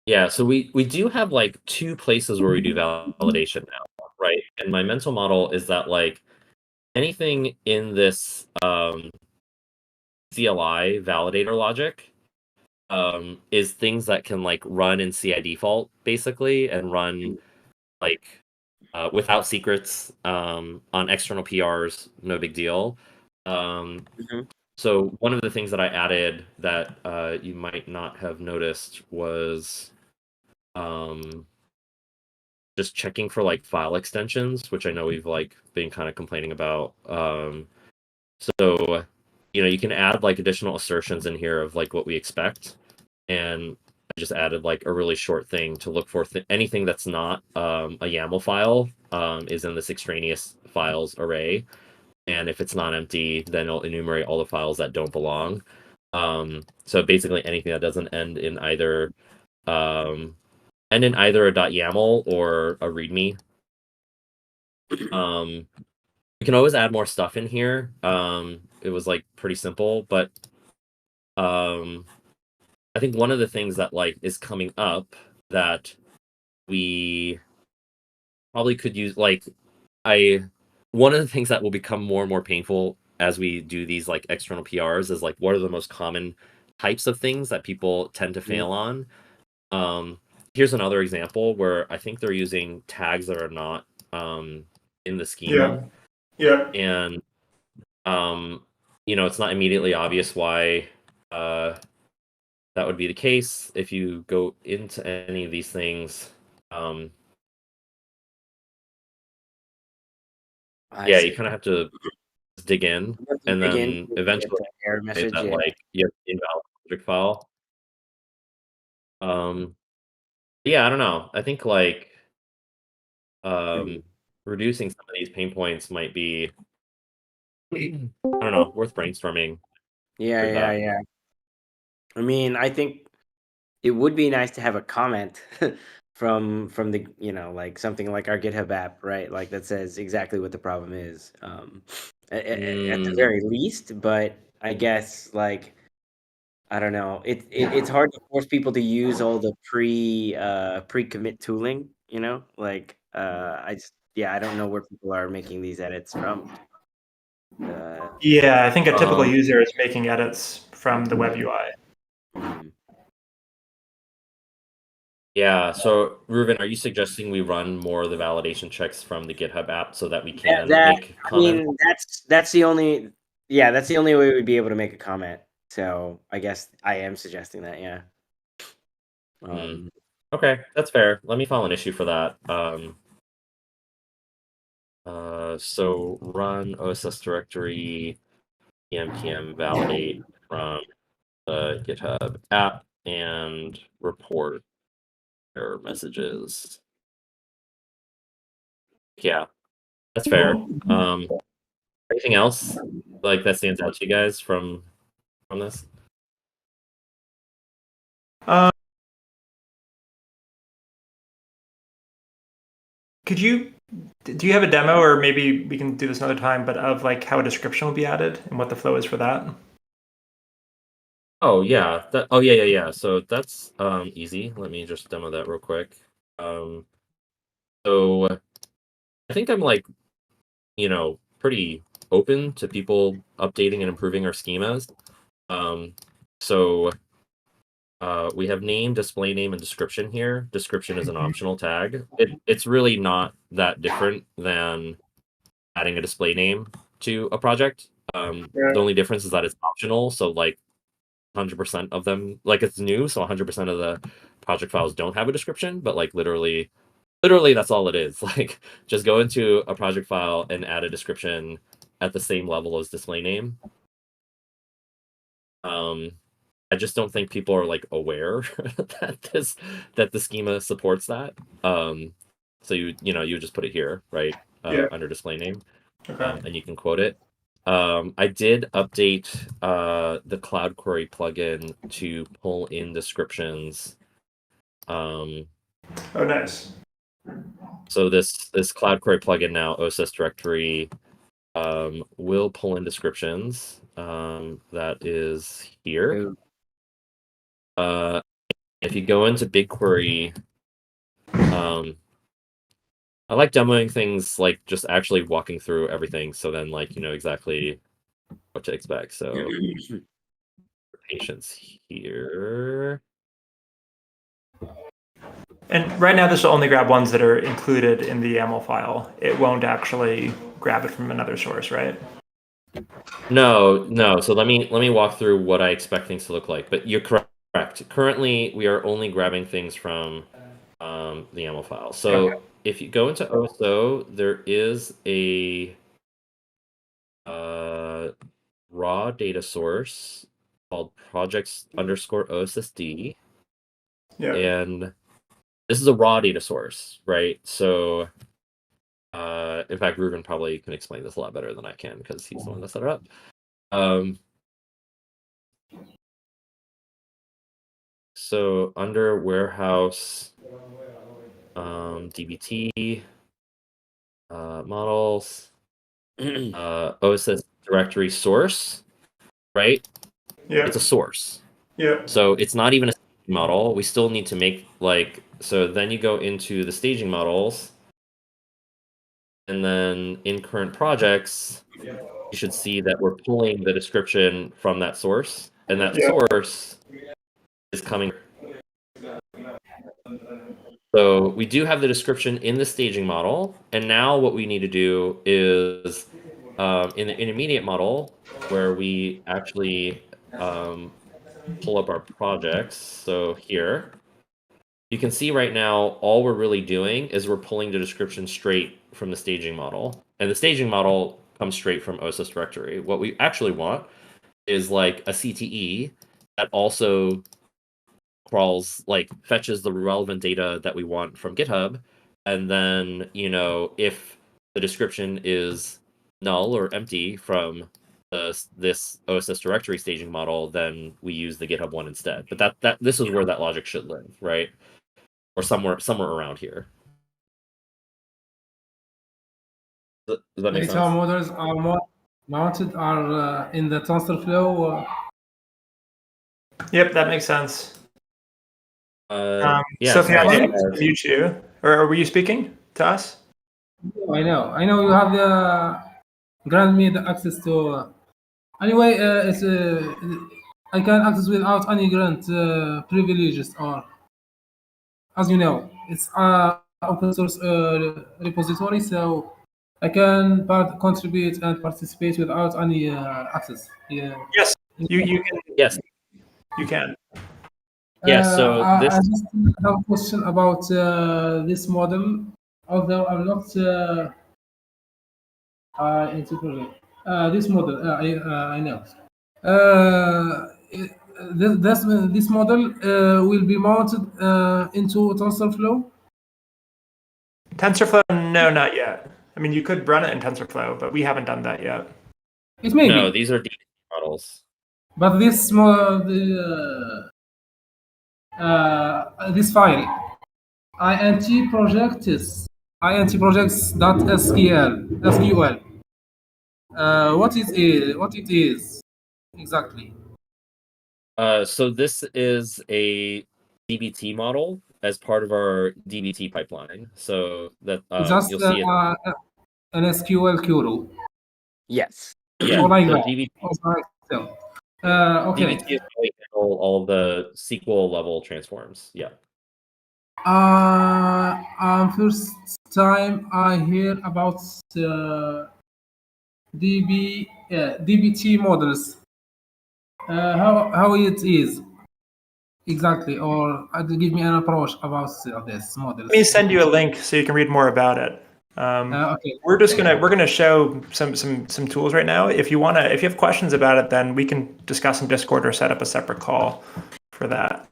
Yeah, so we do have like two places where we do validation now, right? And my mental model is that like anything in this CLI validator logic is things that can like run in CI default basically and run like without secrets on external PRs, no big deal. Mhm. So one of the things that I added that you might not have noticed was just checking for like file extensions, which I know we've like been kind of complaining about. So you can add like additional assertions in here of like what we expect, and I just added like a really short thing to look for anything that's not a YAML file is in this extraneous files array, and if it's not empty, then it'll enumerate all the files that don't belong. So basically anything that doesn't um, end in either a .yaml or a README. You can always add more stuff in here. It was like pretty simple, but I think one of the things that like is coming up that we probably could use I one of the things that will become more and more painful as we do these like external PRs is like what are the most common types of things that people tend to fail on. Here's another example where I think they're using tags that are not in the schema. Yeah. And it's not immediately obvious why that would be the case. If you go into any of these things, I yeah, see. you kind of have to dig in, You have to and dig in then to get eventually the error say message. that Yeah. like you have an invalid project file. Yeah, I don't know. I think like reducing some of these pain points might be, I don't know, worth brainstorming. Yeah, With yeah, that. yeah. I mean, I think it would be nice to have a comment from the like something like our GitHub app, right? Like that says exactly what the problem is. At the very least, but I guess like I don't know. It's hard to force people to use all the pre-commit tooling, Like I just I don't know where people are making these edits from. Yeah, I think a typical user is making edits from the web UI. Yeah, so Ruben, are you suggesting we run more of the validation checks from the GitHub app so that we can make I comments? mean, that's the only that's the only way we'd be able to make a comment. So I guess I am suggesting that, yeah. Okay, that's fair. Let me file an issue for that. So run OSS directory npm validate from the GitHub app and report error messages. Yeah, that's fair. Anything else like that stands out to you guys from this? Do you have a demo, or maybe we can do this another time, but of like how a description will be added and what the flow is for that? Oh yeah, yeah. So that's easy. Let me just demo that real quick. So I think I'm like, pretty open to people updating and improving our schemas. So we have name, display name, and description here. Description is an optional tag. It's really not that different than adding a display name to a project. The only difference is that it's optional. So like 100% of them, like it's new, so 100% of the project files don't have a description, but like literally that's all it is. Like just go into a project file and add a description at the same level as display name. I just don't think people are like aware that the schema supports that. So you just put it here, right? Under display name. And you can quote it. I did update the Cloud Query plugin to pull in descriptions. Oh, nice. So this Cloud Query plugin now, OSS directory will pull in descriptions. That is here. Ooh. If you go into BigQuery, I like demoing things like just actually walking through everything, so then like you know exactly what to expect. So patience here. And right now, this will only grab ones that are included in the YAML file. It won't actually grab it from another source, right? No. So let me walk through what I expect things to look like. But you're correct. Currently, we are only grabbing things from the YAML file. So Okay. if you go into OSO, there is a raw data source called projects_OSSD, Yeah. and this is a raw data source, right? So in fact, Ruben probably can explain this a lot better than I can because he's the one that set it up. So under warehouse, DBT, models, OSS directory source, right? Yeah. It's a source. Yeah. So it's not even a staging model. We still need to make like, so then you go into the staging models, and then in current projects, you should see that we're pulling the description from that source, and that Yeah. source is coming. So we do have the description in the staging model, and now what we need to do is in the intermediate model, where we actually pull up our projects. So here, you can see right now, all we're really doing is we're pulling the description straight from the staging model, and the staging model comes straight from OSS directory. What we actually want is like a CTE that also crawls, like fetches the relevant data that we want from GitHub, and then you know if the description is null or empty from this OSS directory staging model, then we use the GitHub one instead. But that this is where that logic should live, right? Or somewhere around here. Does that make Data sense? models are mounted are in the TensorFlow. Yep, that makes sense. Yeah. Sophie, I sorry, didn't mute you. Or were you speaking to us? I know you have grant me the access to. Anyway, it's I can access without any grant privileges, or as you know, it's open source repository, so I can contribute and participate without any access. Yeah. Yes, you can. Yes. You can. Yeah, so I this just have a question about this model, although I'm not into project. This model, I know. This model will be mounted into TensorFlow. TensorFlow, no, not yet. I mean, you could run it in TensorFlow, but we haven't done that yet. It may no, be, these are DBT models. but this this file int projects.sql. What it is exactly? So this is a DBT model as part of our DBT pipeline. So that Just you'll see it. an SQL query Yes. Yeah. or like So that. DBT, Or like so. Okay. DBT is how we handle all of the SQL level transforms. Yeah. First time I hear about DBT models. How it is exactly, or give me an approach about this models. Let me send you a link so you can read more about it. Okay. We're gonna show some tools right now. If you have questions about it, then we can discuss in Discord or set up a separate call for that.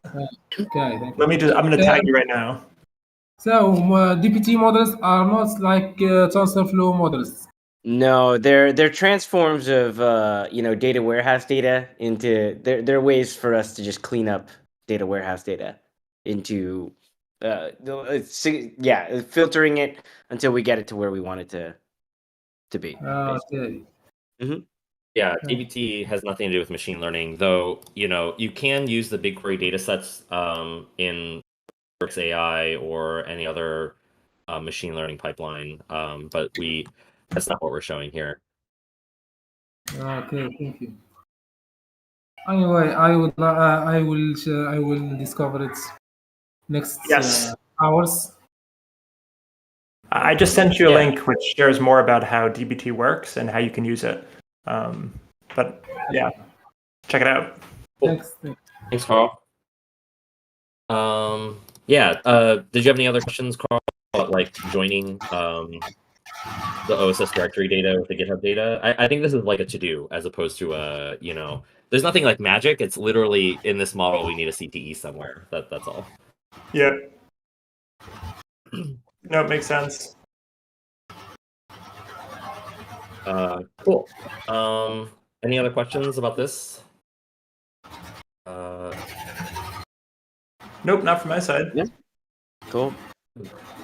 Okay. Thank you. I'm gonna tag you right now. So DBT models are not like TensorFlow models. No, they're transforms of data warehouse data into they're ways for us to just clean up data warehouse data into filtering it until we get it to where we want it to be. Basically. Okay. Yeah, Okay. DBT has nothing to do with machine learning, though. You can use the BigQuery datasets in Works AI or any other machine learning pipeline, but that's not what we're showing here. Okay. Thank you. Anyway, I will discover it next Yes. hours. I just sent you a Yeah. link which shares more about how DBT works and how you can use it. But yeah, check it out. Cool. Thanks. Thanks, Carl. Yeah. Did you have any other questions, Carl, about like joining the OSS directory data with the GitHub data? I think this is like a to-do as opposed to there's nothing like magic. It's literally in this model we need a CTE somewhere. That's all. Yeah. No, it makes sense. Cool. Any other questions about this? Nope, not from my side. Yeah. Cool.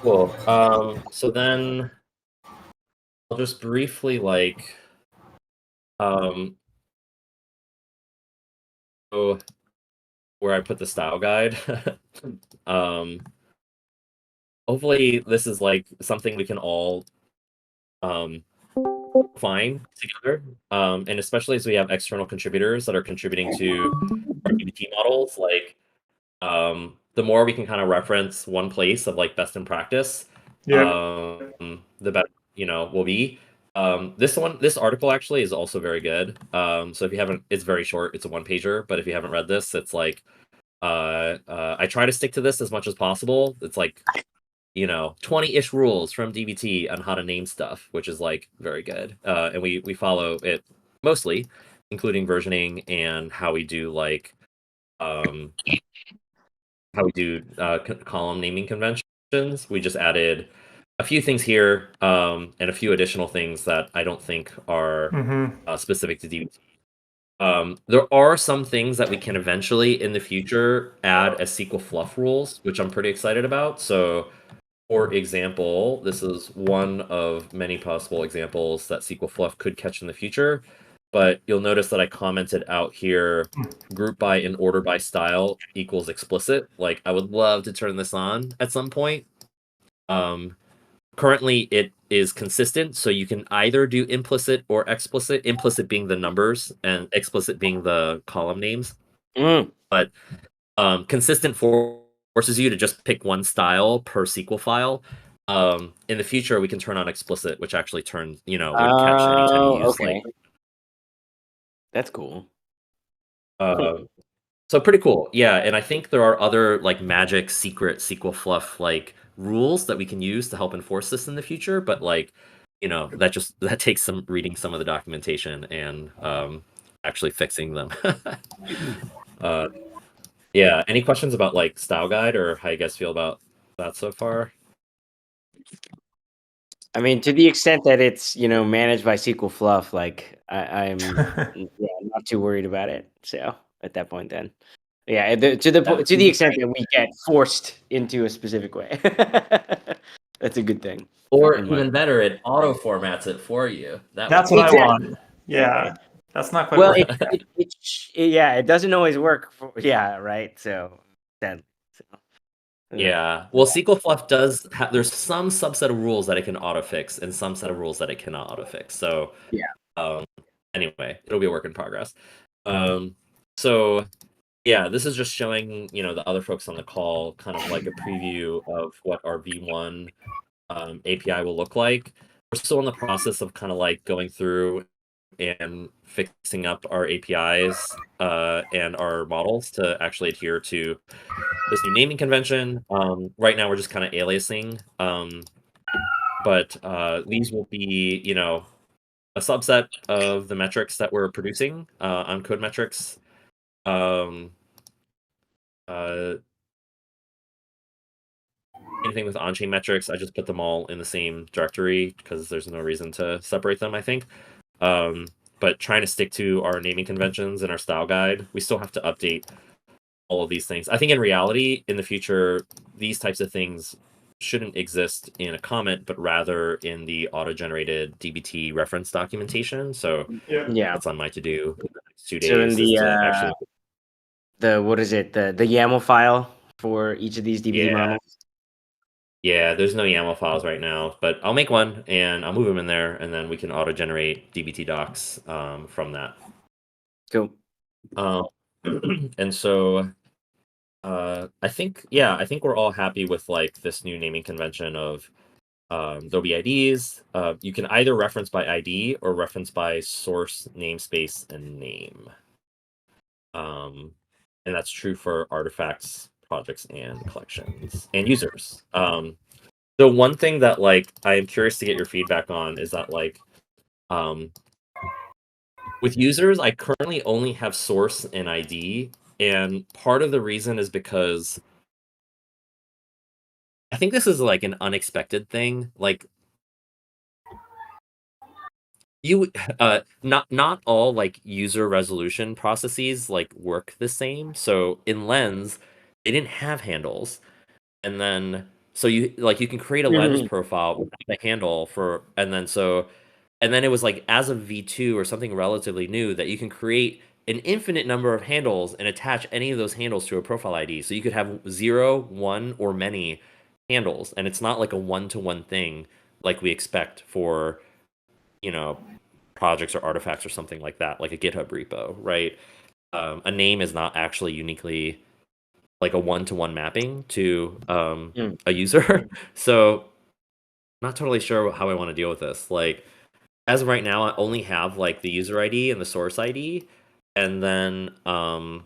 Cool. So then I'll just briefly go where I put the style guide. Hopefully this is like something we can all find together. And especially as we have external contributors that are contributing to our DBT models, like the more we can kind of reference one place of like best in practice, Yeah. the better will be. This article actually is also very good. So if you haven't, it's very short, it's a one-pager, but if you haven't read this, it's like I try to stick to this as much as possible. It's like 20-ish rules from DBT on how to name stuff, which is like very good. And we follow it mostly, including versioning and how we do like column naming conventions. We just added a few things here and a few additional things that I don't think are specific to DBT. There are some things that we can eventually in the future add as SQL Fluff rules, which I'm pretty excited about. So, for example, this is one of many possible examples that SQL Fluff could catch in the future. But you'll notice that I commented out here, group by and order by style equals explicit. Like, I would love to turn this on at some point. Currently, it is consistent, so you can either do implicit or explicit, implicit being the numbers and explicit being the column names. But consistent forces you to just pick one style per SQL file. In the future, we can turn on explicit, which actually turns, would catch anytime you use Okay. That's cool. So pretty cool. Yeah, and I think there are other like magic secret SQL Fluff like rules that we can use to help enforce this in the future, but like, that takes some reading some of the documentation and actually fixing them. Yeah, any questions about like style guide or how you guys feel about that so far? I mean, to the extent that it's managed by SQL Fluff, like I'm not too worried about it. So at that point, then, yeah, to the extent that we get forced into a specific way, that's a good thing. Or even better, it auto formats it for you. That's what I want. Yeah, that's not quite. Well, working. it doesn't always work. Right. So then. Yeah. Well, SQL Fluff does have, there's some subset of rules that it can autofix and some set of rules that it cannot autofix. So anyway, it'll be a work in progress. So yeah, this is just showing, the other folks on the call kind of like a preview of what our V1 API will look like. We're still in the process of kind of like going through and fixing up our APIs and our models to actually adhere to this new naming convention. Right now we're just kind of aliasing, but these will be, a subset of the metrics that we're producing on Code Metrics. Anything with on-chain metrics, I just put them all in the same directory because there's no reason to separate them, I think. But trying to stick to our naming conventions and our style guide, we still have to update all of these things. I think in reality, in the future, these types of things shouldn't exist in a comment, but rather in the auto-generated DBT reference documentation. So Yeah. Yeah. that's on my to-do in the next 2 days. So in is the to actually, what is it? The YAML file for each of these DBT Yeah. models. yeah, there's no YAML files right now, but I'll make one and I'll move them in there, and then we can auto-generate DBT docs from that. Cool. And so I think we're all happy with like this new naming convention of there'll be IDs. You can either reference by ID or reference by source, namespace, and name. And that's true for artifacts, projects, and collections and users. The one thing that like I am curious to get your feedback on is that like with users, I currently only have source and ID, and part of the reason is because I think this is like an unexpected thing. Like you not all like user resolution processes like work the same. So in Lens, they didn't have handles. And then so you can create a Lens profile with a handle for and then it was like as of V2 or something relatively new that you can create an infinite number of handles and attach any of those handles to a profile ID. So you could have 0, 1, or many handles, and it's not like a one-to-one thing like we expect for, projects or artifacts or something like that, like a GitHub repo, right? A name is not actually uniquely like a one-to-one mapping to a user. So I'm not totally sure how I want to deal with this. Like, as of right now, I only have like the user ID and the source ID, and then I'm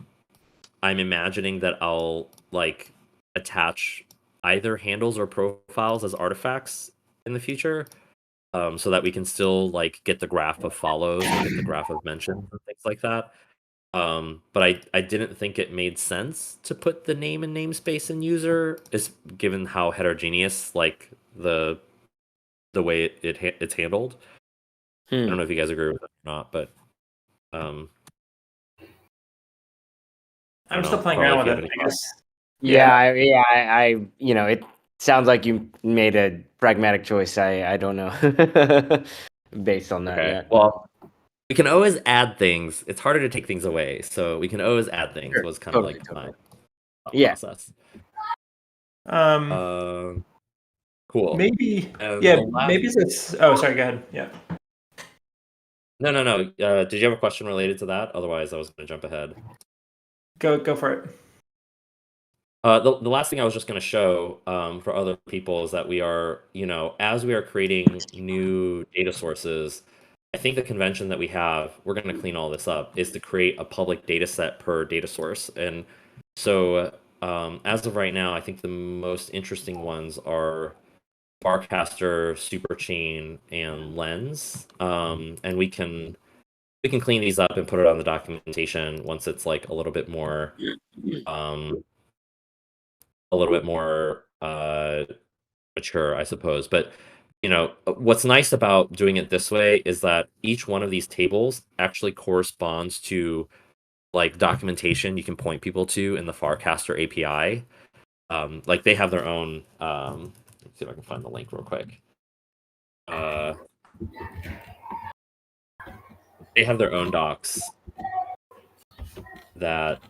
imagining that I'll like attach either handles or profiles as artifacts in the future, so that we can still like get the graph of follows or get the graph of mentions and things like that. But I didn't think it made sense to put the name and namespace in user, is given how heterogeneous like the way it's handled. I don't know if you guys agree with that or not, but I'm don't still know, playing Carl, around if with you it, have I any guess. I it sounds like you made a pragmatic choice. I don't know based on that. Okay. Yeah. Well, we can always add things. It's harder to take things away, so we can always add things. Sure. Was kind Totally, of like totally. my thought Yeah. process. Um, Cool. maybe, And yeah, the last- maybe it's. Oh, sorry. Go ahead. Yeah. No. Did you have a question related to that? Otherwise, I was going to jump ahead. Go for it. The last thing I was just going to show for other people is that we are, as we are creating new data sources, I think the convention that we have, we're going to clean all this up, is to create a public data set per data source. And so as of right now, I think the most interesting ones are Farcaster, Superchain, and Lens. And we can clean these up and put it on the documentation once it's like a little bit more mature, I suppose. But what's nice about doing it this way is that each one of these tables actually corresponds to like documentation you can point people to in the Farcaster API. Like they have their own. Let's see if I can find the link real quick. They have their own docs that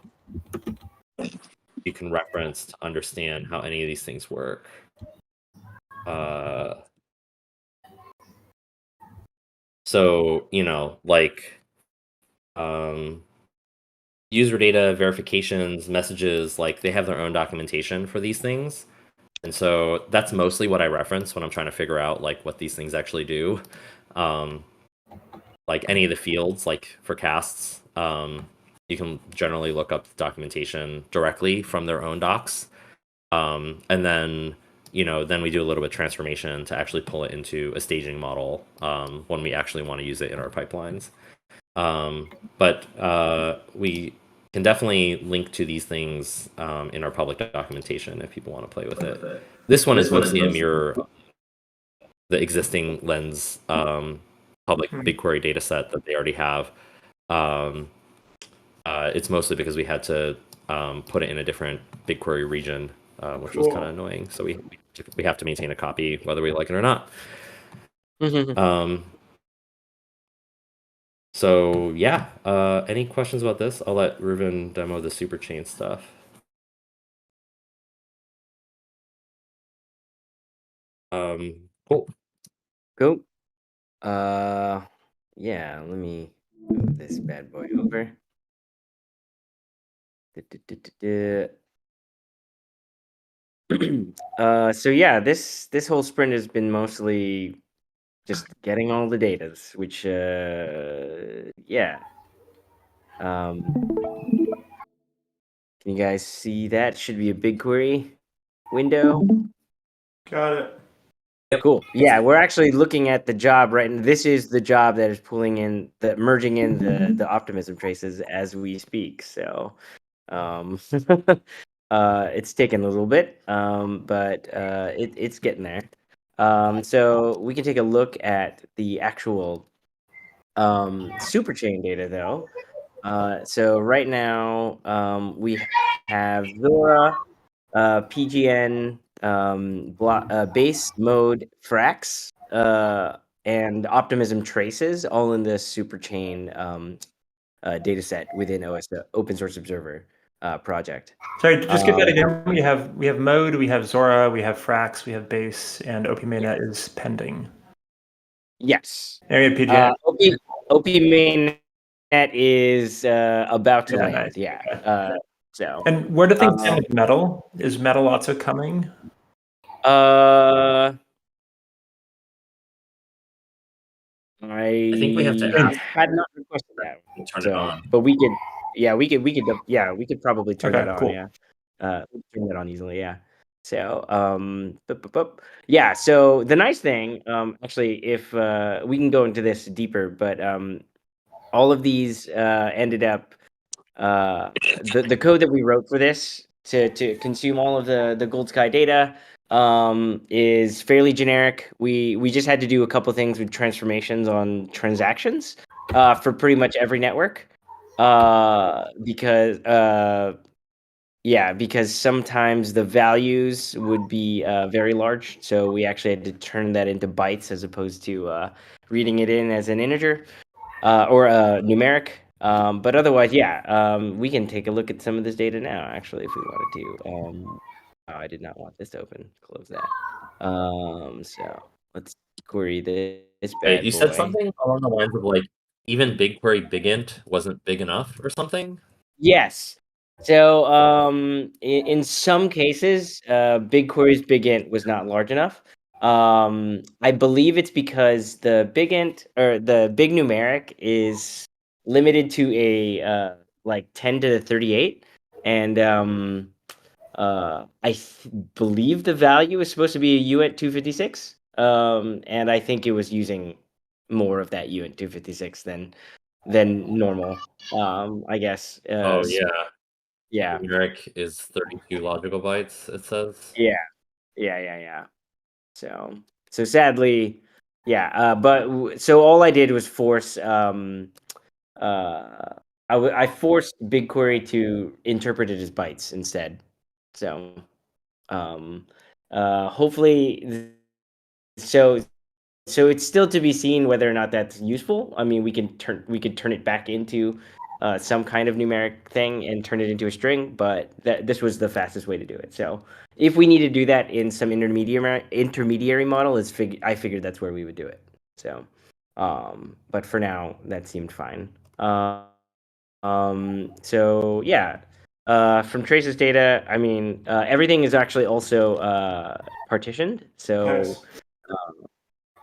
you can reference to understand how any of these things work. So, like user data, verifications, messages, like they have their own documentation for these things. And so that's mostly what I reference when I'm trying to figure out like what these things actually do. Like any of the fields, like for casts, you can generally look up the documentation directly from their own docs. And then, then we do a little bit of transformation to actually pull it into a staging model when we actually want to use it in our pipelines. But we can definitely link to these things in our public documentation if people want to play with it. This one is mostly a mirror of the existing Lens public BigQuery data set that they already have. It's mostly because we had to put it in a different BigQuery region, which was kind of annoying. So we we have to maintain a copy whether we like it or not. So yeah, any questions about this? I'll let Ruben demo the superchain stuff. Cool. Cool. Yeah, let me move this bad boy over. So yeah, this whole sprint has been mostly just getting all the data, which yeah. Can you guys see that? Should be a BigQuery window. Got it. Cool. Yeah, we're actually looking at the job right, and this is the job that is pulling in the merging in the optimism traces as we speak. So, it's taken a little bit, but it's getting there. So we can take a look at the actual superchain data though. So right now we have Zora, PGN, base mode Frax, and optimism traces all in the superchain data set within the Open Source Observer project. Sorry, just give that again. We have mode, we have Zora, we have Frax, we have base, and OP mainnet is pending. Yes. And we have PGN. OP mainnet is about to land. Nice. Yeah. So. And where do things stand with Metal? Is Metal also coming? I think we have to ask. had not requested that. Turn it on. But we could probably turn Okay, that on. cool. Yeah. Turn that on easily. Yeah. So, yeah. So the nice thing, actually, if we can go into this deeper, but all of these ended up the code that we wrote for this to consume all of the Gold Sky data is fairly generic. We just had to do a couple things with transformations on transactions for pretty much every network because sometimes the values would be very large, so we actually had to turn that into bytes as opposed to reading it in as an integer or a numeric. But otherwise, we can take a look at some of this data now, actually, if we wanted to. I did not want this to open. Close that. So let's query this bad You boy. said something along the lines of like even BigQuery BigInt wasn't big enough or something? Yes. So in some cases, BigQuery's BigInt was not large enough. I believe it's because the BigInt or the big numeric is limited to a like 10 to the 38, and believe the value is supposed to be a UINT 256. And I think it was using more of that UINT 256 than normal. I guess. Oh yeah. Yeah. Numeric is 32 logical bytes, it says. Yeah. So sadly, but so all I did was force I forced BigQuery to interpret it as bytes instead. So hopefully so it's still to be seen whether or not that's useful. I mean, we could turn it back into some kind of numeric thing and turn it into a string, but this was the fastest way to do it. So if we need to do that in some intermediary model, I figured that's where we would do it. So, but for now, that seemed fine. So yeah, from traces data, I mean, everything is actually also partitioned. So. Nice.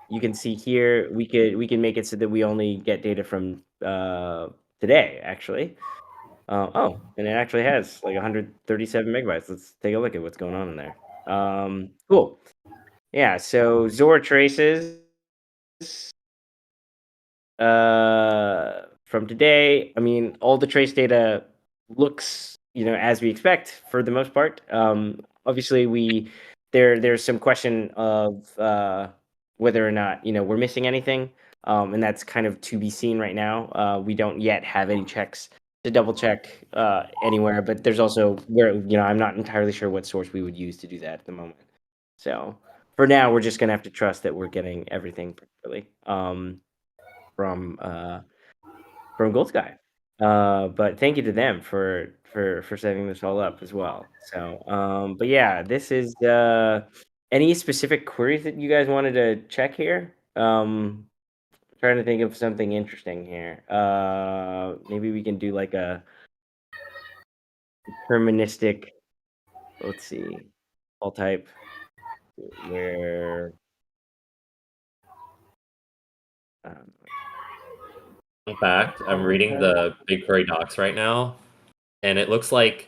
You can see here we can make it so that we only get data from today actually. And it actually has like 137 megabytes. Let's take a look at what's going on in there. Cool. Yeah, so Zora traces from today. I mean, all the trace data looks, as we expect for the most part. Obviously there's some question of whether or not we're missing anything, and that's kind of to be seen right now. We don't yet have any checks to double check anywhere, but there's also where I'm not entirely sure what source we would use to do that at the moment. So for now, we're just gonna have to trust that we're getting everything properly from Gold Sky. But thank you to them for setting this all up as well. So but yeah, this is any specific queries that you guys wanted to check here. Trying to think of something interesting here. Maybe we can do like a deterministic, let's see, all type where um, Fun fact: I'm reading the BigQuery docs right now, and it looks like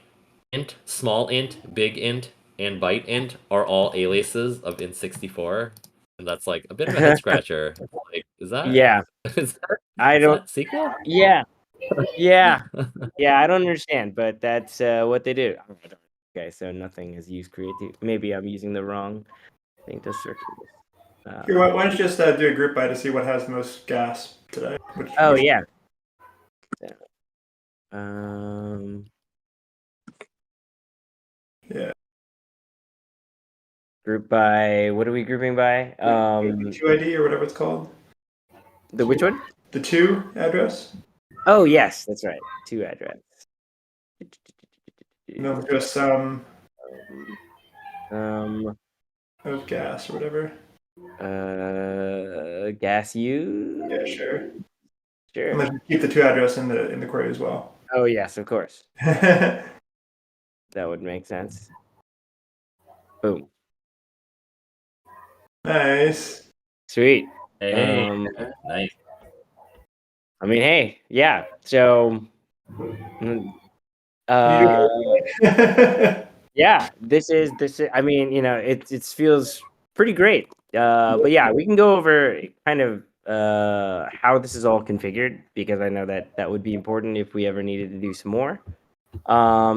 int, small int, big int, and byte int are all aliases of int64, and that's like a bit of a head scratcher. Like, is that yeah, is that, I is don't that SQL? yeah, yeah. Yeah, I don't understand, but that's what they do. Okay, so nothing is used creative. Maybe I'm using the wrong thing to search for this. Here, why don't you just do a group by to see what has the most gas today? Oh yeah. Um. Yeah. Group by what are we grouping by? The 2ID or whatever it's called. The which one? The 2 address. Oh yes, that's right. 2 address. No, just of gas or whatever. Gas you. Yeah, sure. Sure. Unless you keep the 2 address in the query as well. Oh yes, of course. Nice. That would make sense. Boom. Sweet. Hey, nice. I mean, hey, yeah. So, yeah, this is. I mean, you know, it feels pretty great. But yeah, we can go over kind of how this is all configured because I know that would be important if we ever needed to do some more.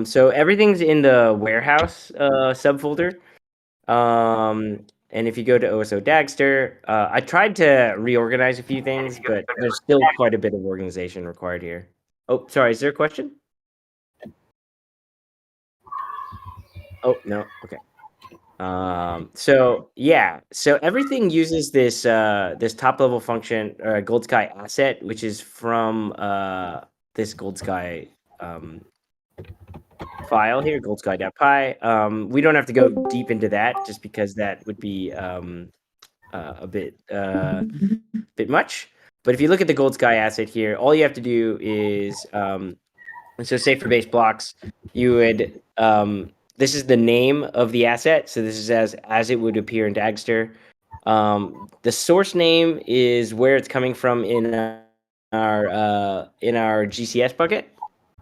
So everything's in the warehouse subfolder. And if you go to OSO Dagster, I tried to reorganize a few things, but there's still quite a bit of organization required here. Oh, sorry, is there a question? Oh, no, okay. So yeah, so everything uses this this top level function, Gold Sky asset, which is from this Gold Sky file here, goldsky.py. We don't have to go deep into that just because that would be a bit much. But if you look at the Gold Sky asset here, all you have to do is so say for base blocks, you would this is the name of the asset. So this is as it would appear in Dagster. The source name is where it's coming from in our GCS bucket.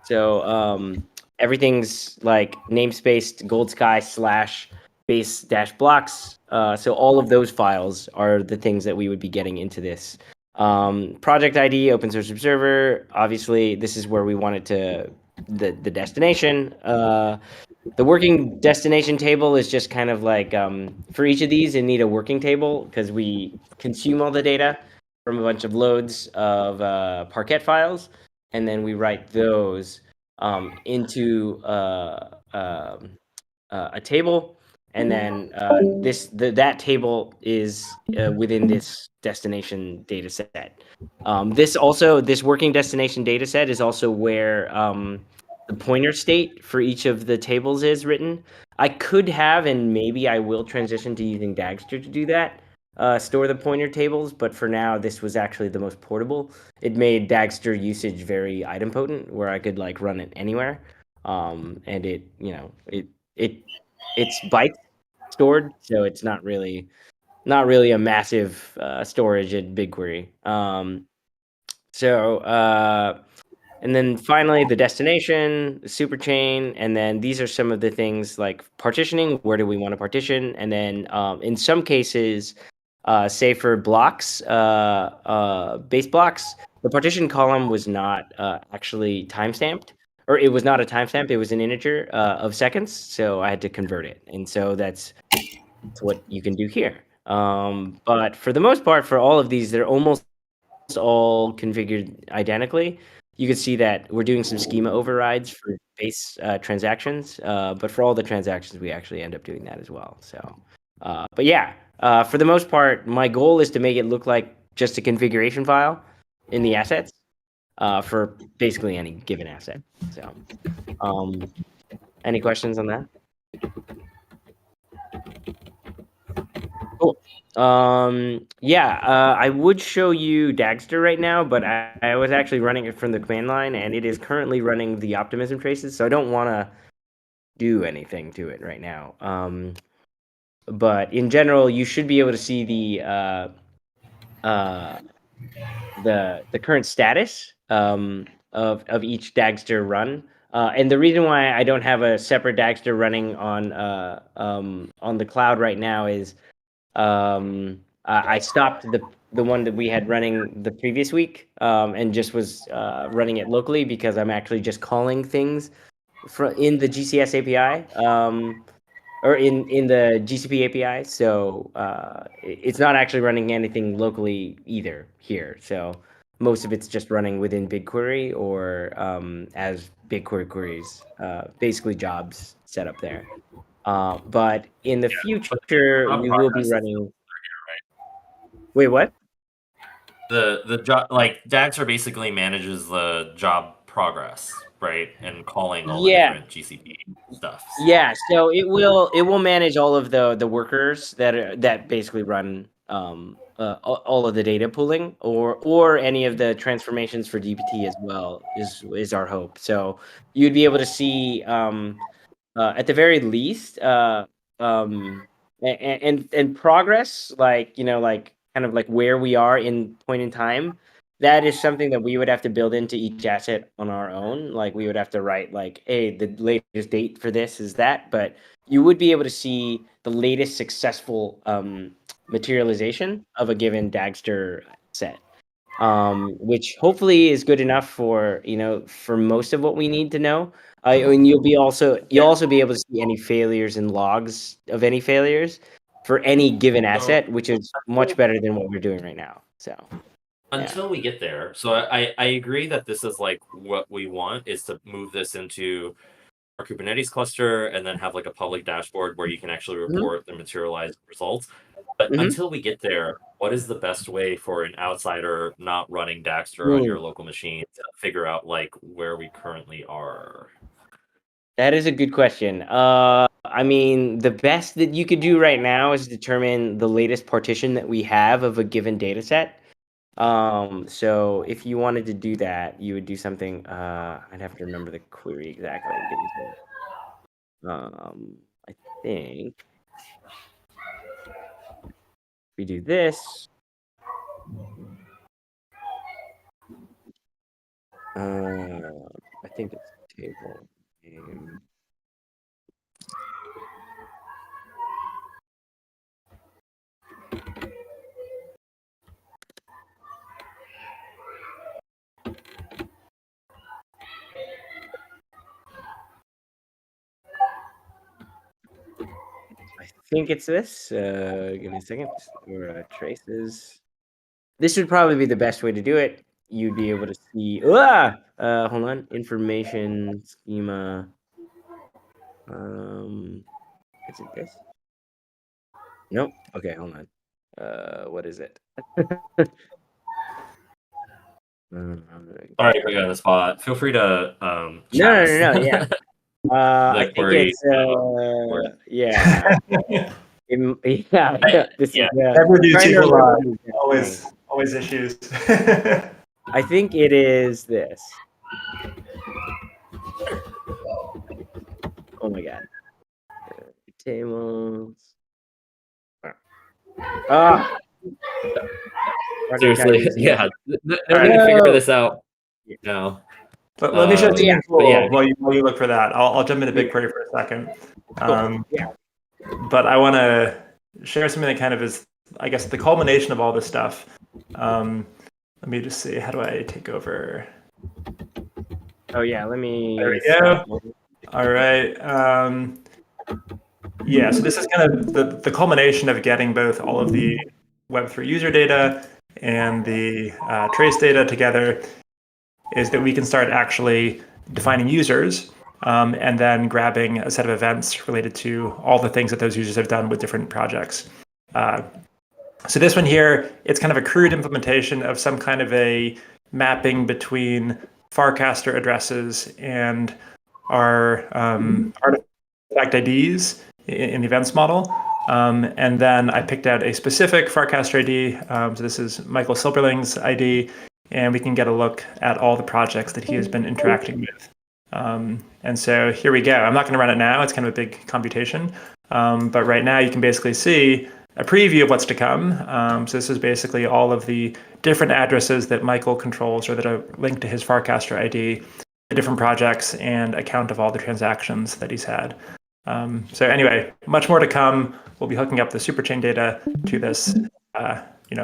So everything's like namespaced Gold Sky / base - blocks. So all of those files are the things that we would be getting into this. Project ID, open source observer. Obviously, this is where we wanted to the destination. The working destination table is just kind of like for each of these, you need a working table because we consume all the data from a bunch of loads of Parquet files, and then we write those into a table, and then that table is within this destination data set. This working destination data set is also where the pointer state for each of the tables is written. I could have, and maybe I will transition to using Dagster to do that, store the pointer tables, but for now, this was actually the most portable. It made Dagster usage very idempotent, where I could like run it anywhere. And it, you know, it's bytes stored, so it's not really a massive storage at BigQuery. And then finally the destination, the superchain, and then these are some of the things like partitioning. Where do we want to partition? And then in some cases, say for blocks, base blocks, the partition column was not actually timestamped, or it was not a timestamp. It was an integer of seconds, so I had to convert it. And so that's what you can do here. But for the most part, for all of these, they're almost all configured identically. You can see that we're doing some schema overrides for base transactions, but for all the transactions, we actually end up doing that as well. So But yeah, for the most part, my goal is to make it look like just a configuration file in the assets for basically any given asset. So, any questions on that? Cool. Yeah, I would show you Dagster right now, but I was actually running it from the command line, and it is currently running the optimism traces, so I don't want to do anything to it right now. But in general, you should be able to see the current status of each Dagster run. And the reason why I don't have a separate Dagster running on the cloud right now is I stopped the one that we had running the previous week and just was running it locally because I'm actually just calling things in the GCS API or in the GCP API. So it's not actually running anything locally either here. So most of it's just running within BigQuery or as BigQuery queries, basically jobs set up there. But in the future, job we will be progress is running. Wait, what? The job, like Dagster basically manages the job progress, right, and calling all the Yeah. different GCP stuff. Yeah, so it will manage all of the workers that basically run all of the data pooling or any of the transformations for DBT as well is our hope. So you'd be able to see at the very least and progress, like like kind of like where we are in point in time. That is something that we would have to build into each asset on our own. Like we would have to write like, hey, the latest date for this is that, but you would be able to see the latest successful materialization of a given Dagster set, which hopefully is good enough for for most of what we need to know. And you'll also be able to see any failures and logs of any failures for any given asset, which is much better than what we're doing right now. So. Until we get there. So I agree that this is like what we want is to move this into our Kubernetes cluster and then have like a public dashboard where you can actually report the materialized results. But until we get there, what is the best way for an outsider not running Dagster on your local machine to figure out like where we currently are? That is a good question. I mean, the best that you could do right now is determine the latest partition that we have of a given data set. So if you wanted to do that, you would do something. I'd have to remember the query exactly. I think we do this. I think it's table name. I think it's this. Give me a second. Or traces. This would probably be the best way to do it. You'd be able to see. Hold on. Information schema. Is it this? Nope. Okay, hold on. What is it? Sorry to put you on the spot. Feel free to No. yeah. I think query, it's yeah. This is Never do trying too to lot. remember the thing. Always issues. I think it is this. Oh my god. Tables. Seriously, yeah. They're going to figure this out. No. But let me show you while you look for that. I'll jump into BigQuery for a second. But I want to share something that kind of is, I guess, the culmination of all this stuff. Let me just see. How do I take over? Oh yeah, let me. There we go. All right. Yeah. So this is kind of the culmination of getting both all of the Web3 user data and the trace data together. Is that we can start actually defining users and then grabbing a set of events related to all the things that those users have done with different projects. So this one here, it's kind of a crude implementation of some kind of a mapping between Farcaster addresses and our artifact IDs in the events model. And then I picked out a specific Farcaster ID. So this is Michael Silberling's ID, and we can get a look at all the projects that he has been interacting with. And so here we go. I'm not going to run it now. It's kind of a big computation. But right now you can basically see a preview of what's to come. So this is basically all of the different addresses that Michael controls or that are linked to his Farcaster ID, the different projects, and a count of all the transactions that he's had. So anyway, much more to come. We'll be hooking up the Superchain data to this,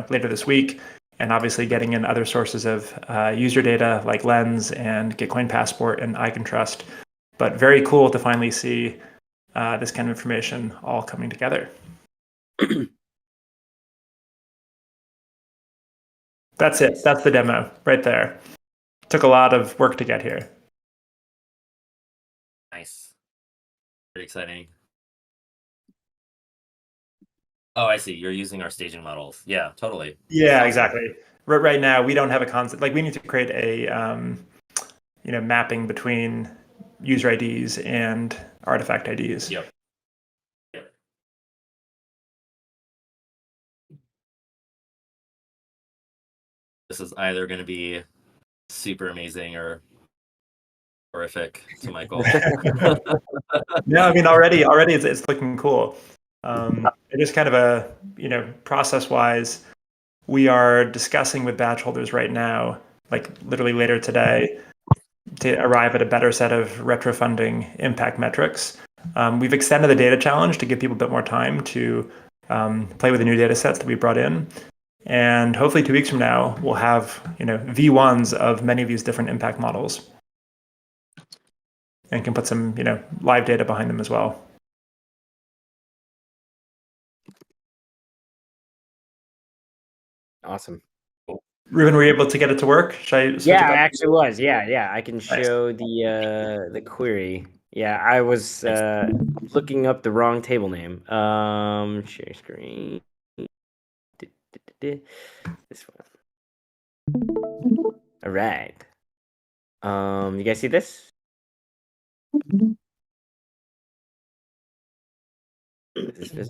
later this week, and obviously getting in other sources of user data like Lens and Gitcoin Passport and IconTrust. But very cool to finally see this kind of information all coming together. That's it. That's the demo right there. Took a lot of work to get here. Nice. Very exciting. Oh, I see. You're using our staging models. Yeah, totally. Yeah, exactly. Right now, we don't have a concept. Like, we need to create a mapping between user IDs and artifact IDs. Yep. This is either going to be super amazing or horrific to Michael. No, I mean, already it's looking cool. It is kind of a, process-wise, we are discussing with batch holders right now, like literally later today, to arrive at a better set of retrofunding impact metrics. We've extended the data challenge to give people a bit more time to play with the new data sets that we brought in. And hopefully 2 weeks from now, we'll have, V1s of many of these different impact models and can put some, live data behind them as well. Awesome. Ruben, were you able to get it to work? Should I switch Yeah, it I back? actually was. Yeah. I can show the query. Yeah, I was looking up the wrong table name. Share screen. This one. All right. You guys see this? Is this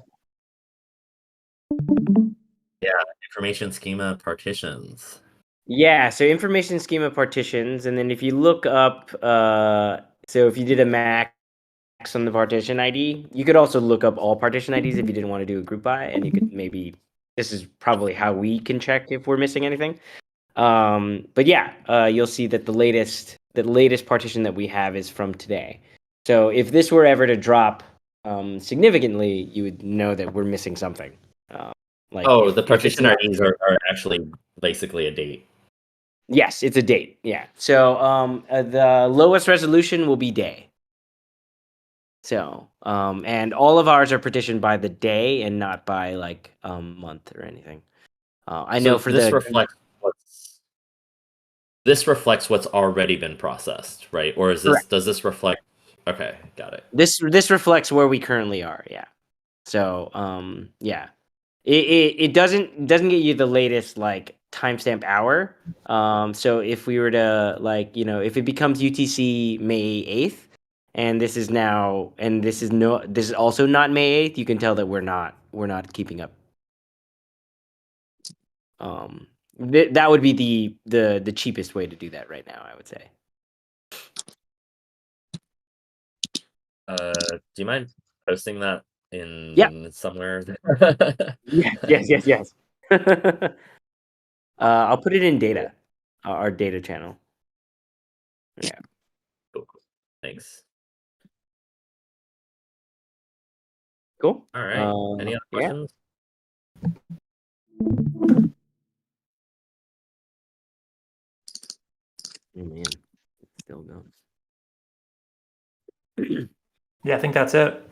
Information schema partitions. Yeah, so information schema partitions, and then if you look up, so if you did a max on the partition ID, you could also look up all partition IDs if you didn't want to do a group by, and you could maybe, this is probably how we can check if we're missing anything. But yeah, you'll see that the latest partition that we have is from today. So if this were ever to drop significantly, you would know that we're missing something. The partition IDs are actually basically a date. Yes, it's a date. Yeah. So the lowest resolution will be day. So and all of ours are partitioned by the day and not by like month or anything. I know for this reflects what's already been processed, right? Or is this Correct. Does this reflect? Okay, got it. This reflects where we currently are. Yeah. So yeah. It doesn't get you the latest like timestamp hour. So if we were to if it becomes UTC May 8th, and this is also not May 8th, you can tell that we're not keeping up. That would be the cheapest way to do that right now, I would say. Do you mind posting that in somewhere? Yes. I'll put it in data, our data channel. Yeah. Cool. Thanks. Cool. All right. Any other questions? Oh man, it's still going. Yeah, I think that's it.